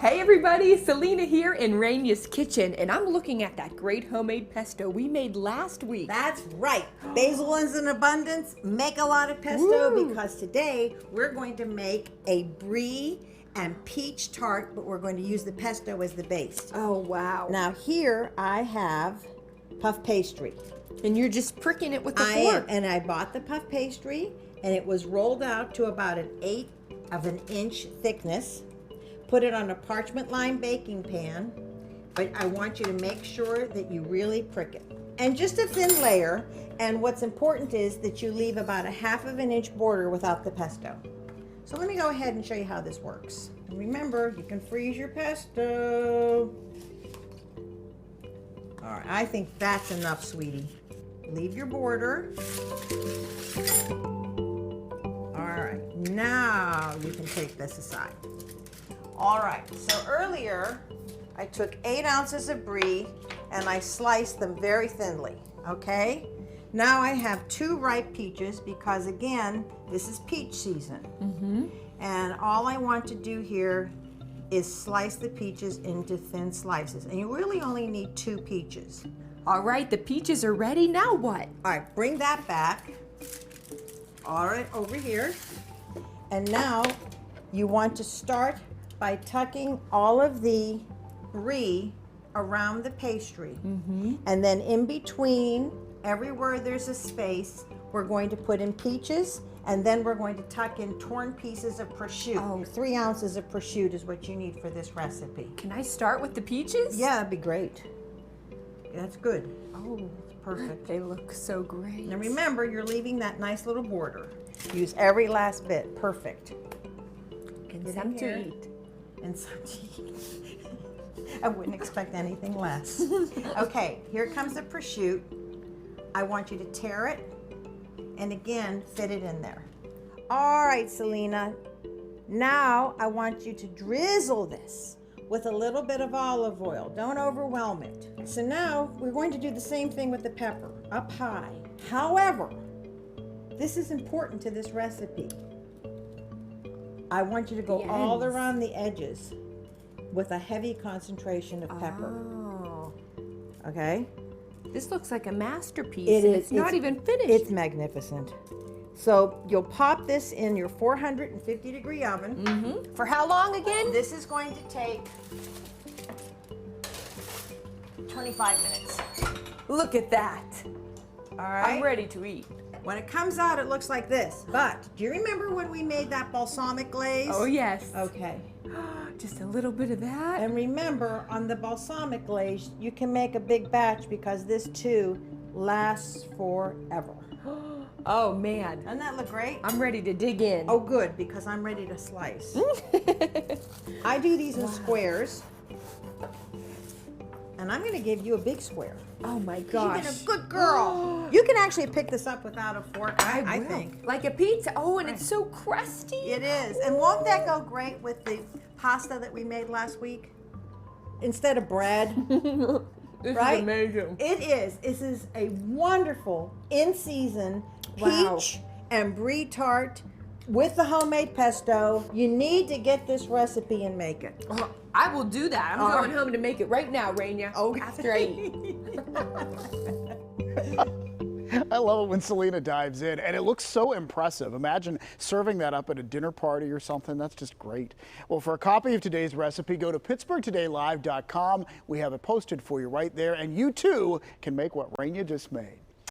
Hey everybody, Selena here in Rania's kitchen, and I'm looking at that great homemade pesto we made last week. That's right. Basil is in abundance. Make a lot of pesto. Woo. Because today we're going to make a brie and peach tart, but we're going to use the pesto as the base. Oh wow. Now here I have puff pastry. And you're just pricking it with the I fork. am, and I bought the puff pastry, and it was rolled out to about an 1/8 of an inch thickness. Put it on a parchment lined baking pan, but I want you to make sure that you really prick it. And just a thin layer, and what's important is that you leave about a 1/2 of an inch border without the pesto. So let me go ahead and show you how this works. And remember, you can freeze your pesto. All right, I think that's enough, sweetie. Leave your border. All right, now you can take this aside. All right, so earlier I took 8 ounces of brie and I sliced them very thinly, okay? Now I have 2 ripe peaches because again, this is peach season. And all I want to do here is slice the peaches into thin slices. And you really only need 2 peaches. All right, the peaches are ready. Now what? All right, bring that back. All right, over here. And now you want to start by tucking all of the brie around the pastry. And then in between, everywhere there's a space, we're going to put in peaches, and then we're going to tuck in torn pieces of prosciutto. Oh. 3 ounces of prosciutto is what you need for this recipe. Can I start with the peaches? Yeah, that'd be great. That's good. Oh, That's perfect. they look so great. Now remember, you're leaving that nice little border. Use every last bit. Perfect. And Get some in to here. eat. And some to eat. I wouldn't expect anything less. Okay, here comes the prosciutto. I want you to tear it and again fit it in there. All right, Selena. Now I want you to drizzle this with a little bit of olive oil. Don't overwhelm it. So now we're going to do the same thing with the pepper, up high. However, this is important to this recipe. I want you to go all ends. around the edges with a heavy concentration of pepper. Oh. Okay? This looks like a masterpiece. It and is. It's not even finished. It's magnificent. So you'll pop this in your 450-degree oven. For how long again? This is going to take 25 minutes. Look at that. All right? I'm ready to eat. When it comes out, it looks like this. But do you remember when we made that balsamic glaze? Oh, yes. Okay. Just a little bit of that. And remember, on the balsamic glaze, you can make a big batch because this too lasts forever. Oh, man. Doesn't that look great? I'm ready to dig in. Oh, good, because I'm ready to slice. I do these in squares. And I'm going to give you a big square. Oh, my You've gosh. been a good girl. You can actually pick this up without a fork, I will. think. Like a pizza. Oh, and it's so crusty. It is. And won't that go great with the pasta that we made last week? Instead of bread. This Right? is amazing. It is. This is a wonderful in-season Wow. peach and brie tart with the homemade pesto. You need to get this recipe and make it. Oh, I will do that. I'm All going right. home to make it right now, Rania. Okay. After I eat. I love it when Selena dives in, and it looks so impressive. Imagine serving that up at a dinner party or something. That's just great. Well, for a copy of today's recipe, go to PittsburghTodayLive.com. We have it posted for you right there, and you too can make what Rania just made.